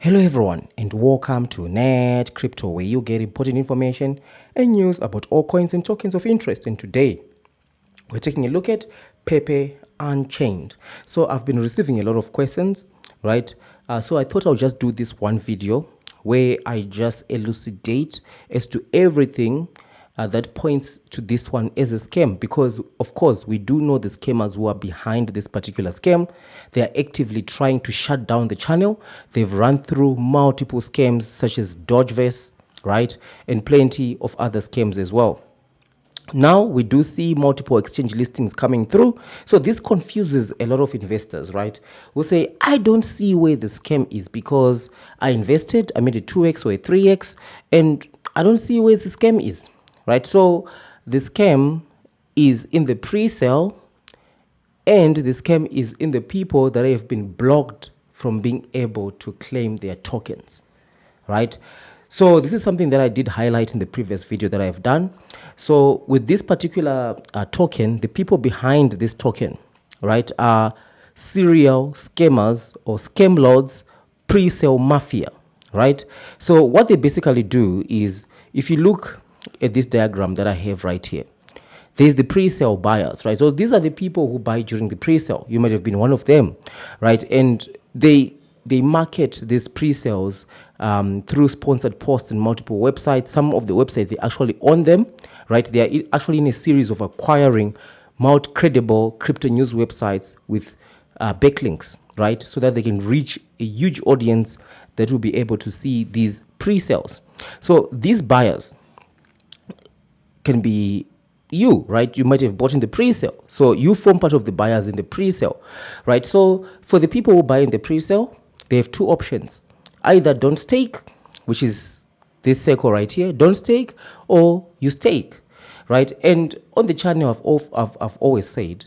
Hello everyone and welcome to NETCRYPTO, where you get important information and news about all coins and tokens of interest. And today we're taking a look at Pepe Unchained. So I've been receiving a lot of questions, right? So I thought I'll just do this one video where I just elucidate as to everything that points to this one as a scam, because of course we do know the scammers who are behind this particular scam. They are actively trying to shut down the channel. They've run through multiple scams such as Dodgeverse, right, and plenty of other scams as well. Now we do see multiple exchange listings coming through, so this confuses a lot of investors, right? We'll say, I don't see where the scam is because I invested, I made a 2x or a 3x, and I don't see where the scam is, right? So the scam is in the pre-sale, and the scam is in the people that have been blocked from being able to claim their tokens, right? So this is something that I did highlight in the previous video that I've done. So with this particular token, the people behind this token, right, are serial scammers or scam lords, pre-sale mafia, right? So what they basically do is, if you look at this diagram that I have right here, there's the pre-sale buyers, right? So these are the people who buy during the pre-sale. You might have been one of them, right? And they market these pre-sales through sponsored posts in multiple websites. Some of the websites, they actually own them, right? They are actually in a series of acquiring credible crypto news websites with backlinks, right? So that they can reach a huge audience that will be able to see these pre-sales. So these buyers can be you, right? You might have bought in the pre-sale, so you form part of the buyers in the pre-sale, right? So for the people who buy in the pre-sale, they have two options: either don't stake, which is this circle right here, don't stake, or you stake, right? And on the channel, I've always said,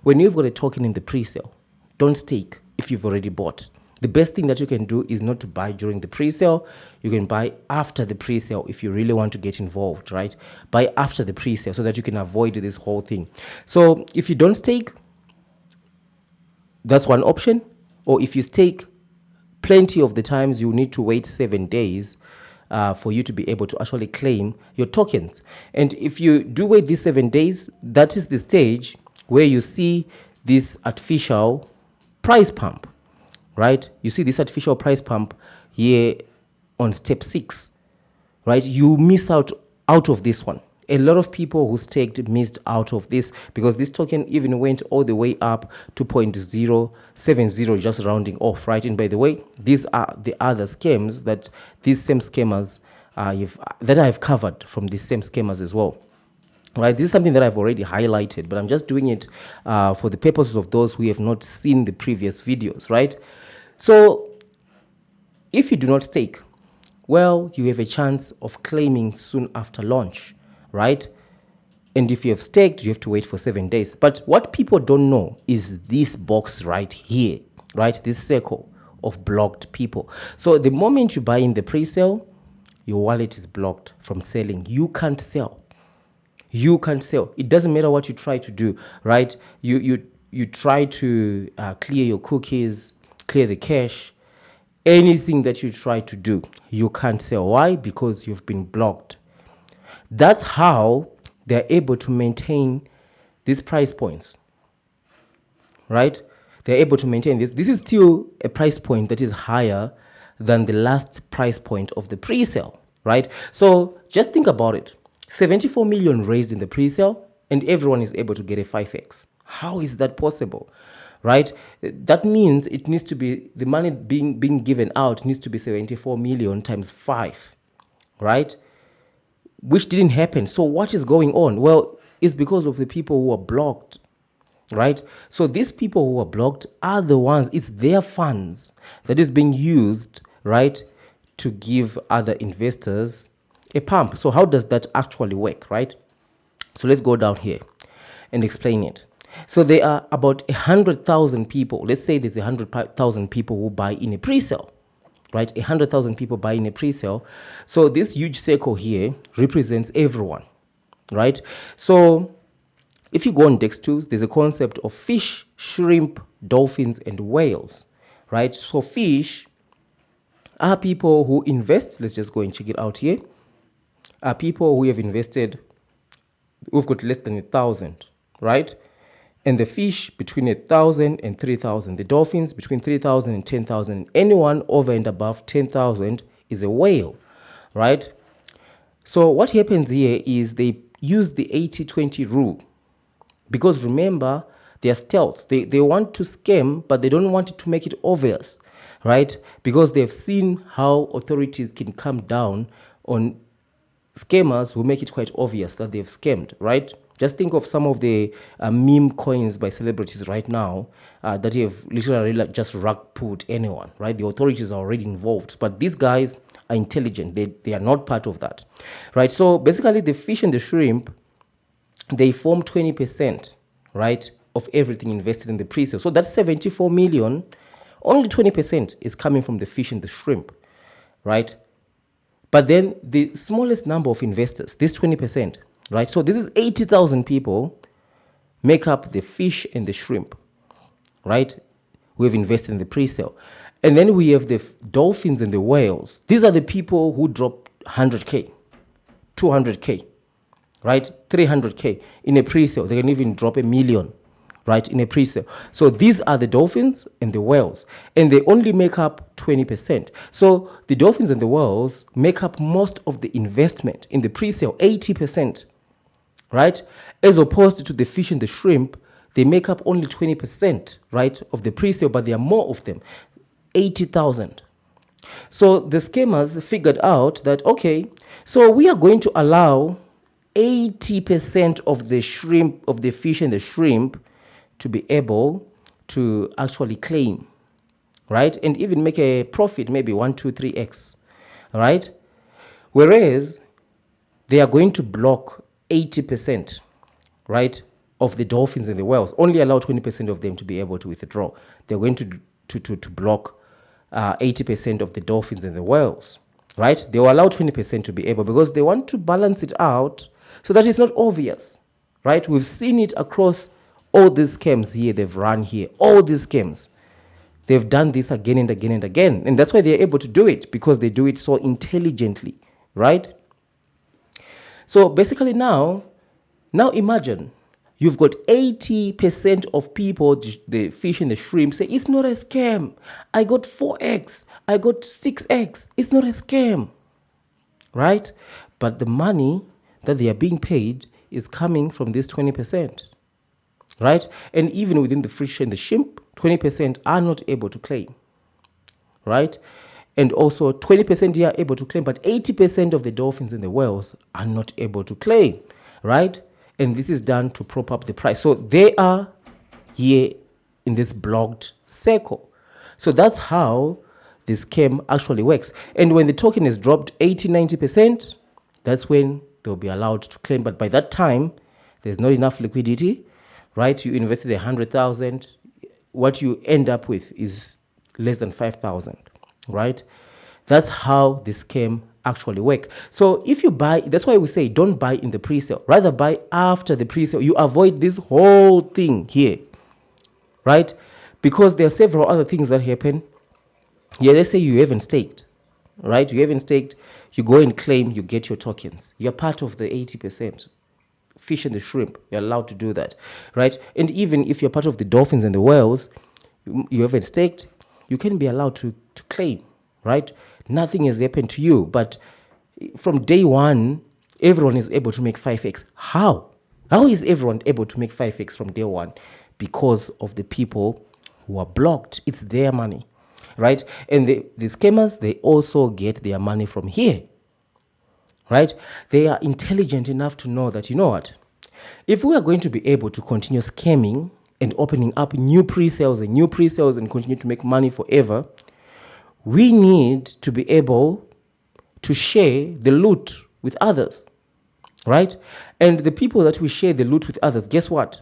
when you've got a token in the pre-sale, don't stake if you've already bought. The best thing that you can do is not to buy during the pre-sale. You can buy after the pre-sale if you really want to get involved, right? Buy after the pre-sale so that you can avoid this whole thing. So if you don't stake, that's one option. Or if you stake, plenty of the times you need to wait 7 days for you to be able to actually claim your tokens. And if you do wait these 7 days, that is the stage where you see this artificial price pump, right? You see this artificial price pump here on step 6, right? You miss out of this one. A lot of people who staked missed out of this, because this token even went all the way up to 0.070, just rounding off, right? And by the way, these are the other scams that these same scammers that I've covered from these same scammers as well. Right, this is something that I've already highlighted, but I'm just doing it for the purposes of those who have not seen the previous videos, right? So if you do not stake, well, you have a chance of claiming soon after launch, right? And if you have staked, you have to wait for 7 days. But what people don't know is this box right here, right? This circle of blocked people. So the moment you buy in the pre-sale, your wallet is blocked from selling. You can't sell. You can't sell. It doesn't matter what you try to do, right? You try to clear your cookies, clear the cache, anything that you try to do, you can't sell. Why? Because you've been blocked. That's how they're able to maintain these price points, right? They're able to maintain this. This is still a price point that is higher than the last price point of the pre-sale, right? So just think about it. 74 million raised in the pre-sale, and everyone is able to get a 5x. How is that possible, right? That means it needs to be, the money being given out needs to be 74 million times 5, right? Which didn't happen. So what is going on? Well, it's because of the people who are blocked, right? So these people who are blocked are the ones, it's their funds that is being used, right, to give other investors a pump. So how does that actually work, right? So let's go down here and explain it. So there are about 100,000 people. Let's say there's 100,000 people who buy in a pre-sale, right? 100,000 people buy in a pre-sale. So this huge circle here represents everyone, right? So if you go on DEX2s, there's a concept of fish, shrimp, dolphins, and whales, right? So fish are people who invest. Let's just go and check it out here. Are people who have invested, who've got less than 1,000, right? And the fish between 1,000 and 3,000. The dolphins between 3,000 and 10,000. Anyone over and above 10,000 is a whale, right? So what happens here is they use the 80-20 rule. Because remember, they are stealth. They want to scam, but they don't want to make it obvious, right? Because they've seen how authorities can come down on scammers who make it quite obvious that they've scammed, right? Just think of some of the meme coins by celebrities right now that have literally just rug pulled anyone, right? The authorities are already involved, but these guys are intelligent. They are not part of that, right? So basically, the fish and the shrimp, they form 20%, right, of everything invested in the pre-sale. So that's 74 million. Only 20% is coming from the fish and the shrimp, right? But then the smallest number of investors, this 20%, right? So this is 80,000 people make up the fish and the shrimp, right? We have invested in the pre-sale. And then we have the dolphins and the whales. These are the people who drop 100K, 200K, right? 300K in a pre-sale. They can even drop 1 million, right, in a pre-sale. So these are the dolphins and the whales, and they only make up 20%. So the dolphins and the whales make up most of the investment in the pre-sale, 80%, right? As opposed to the fish and the shrimp, they make up only 20%, right, of the pre-sale, but there are more of them, 80,000. So the scammers figured out that, okay, so we are going to allow 80% of the shrimp, of the fish and the shrimp, to be able to actually claim, right? And even make a profit, maybe 1, 2, 3x, right? Whereas they are going to block 80%, right, of the dolphins and the whales. Only allow 20% of them to be able to withdraw. They're going to block 80% of the dolphins and the whales, right? They will allow 20% to be able, because they want to balance it out so that it's not obvious, right? We've seen it across all these scams here they've run here, all these scams. They've done this again and again and again. And that's why they're able to do it, because they do it so intelligently, right? So basically now imagine you've got 80% of people, the fish and the shrimp, say, it's not a scam. I got 4x, I got 6x. It's not a scam, right? But the money that they are being paid is coming from this 20%. Right? And even within the fish and the shrimp, 20% are not able to claim, right? And also 20% they are able to claim, but 80% of the dolphins and the whales are not able to claim, right? And this is done to prop up the price. So they are here in this blocked circle. So that's how the scam actually works. And when the token is dropped 80-90%, that's when they'll be allowed to claim. But by that time, there's not enough liquidity, right? You invested 100,000. What you end up with is less than 5,000, right? That's how the scam actually work. So if you buy, that's why we say don't buy in the pre-sale. Rather buy after the pre-sale. You avoid this whole thing here, right? Because there are several other things that happen. Yeah, let's say you haven't staked, right? You haven't staked. You go and claim, you get your tokens. You're part of the 80%. Fish and the shrimp, you're allowed to do that, right? And even if you're part of the dolphins and the whales, you haven't staked, you can be allowed to claim, right? Nothing has happened to you, but from day one, everyone is able to make 5x. How? How is everyone able to make 5x from day one? Because of the people who are blocked. It's their money, right? And the scammers, they also get their money from here, right? They are intelligent enough to know that, you know what? If we are going to be able to continue scamming and opening up new pre-sales and continue to make money forever, we need to be able to share the loot with others, right? And the people that we share the loot with others, guess what?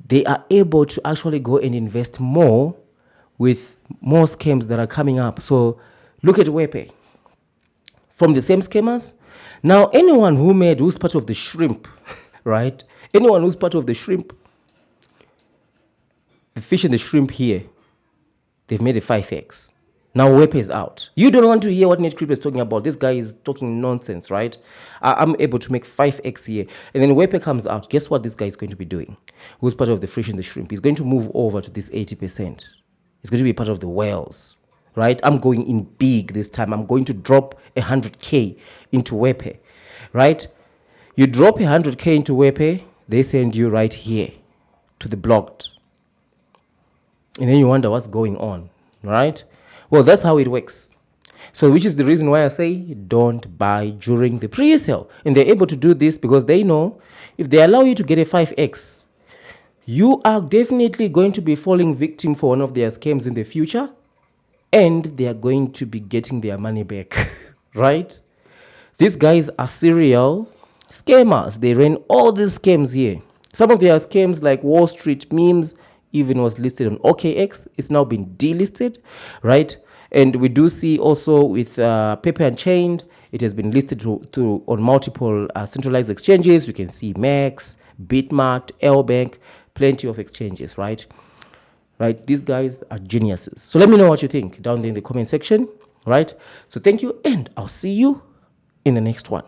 They are able to actually go and invest more with more scams that are coming up. So look at Wepe. From the same scammers. Now, anyone who's part of the shrimp, right? Anyone who's part of the shrimp, the fish and the shrimp here, they've made a 5x. Now Wepe is out. You don't want to hear what NETCRYPTO is talking about. This guy is talking nonsense, right? I'm able to make 5x here. And then Wepe comes out. Guess what this guy is going to be doing? Who's part of the fish and the shrimp? He's going to move over to this 80%. He's going to be part of the whales, right? I'm going in big this time. I'm going to drop 100K into Wepe, right? You drop 100K into Wepe, they send you right here to the blocked. And then you wonder what's going on, right? Well, that's how it works. So which is the reason why I say don't buy during the pre-sale. And they're able to do this because they know if they allow you to get a 5x, you are definitely going to be falling victim for one of their scams in the future, and they are going to be getting their money back, right? These guys are serial scammers. They ran all these scams here. Some of their scams like Wall Street memes even was listed on OKX. It's now been delisted, right? And we do see also with Pepe Unchained, it has been listed on multiple centralized exchanges. You can see Max, Bitmart, Lbank, plenty of exchanges, right? Right? These guys are geniuses. So let me know what you think down there in the comment section, right? So thank you, and I'll see you in the next one.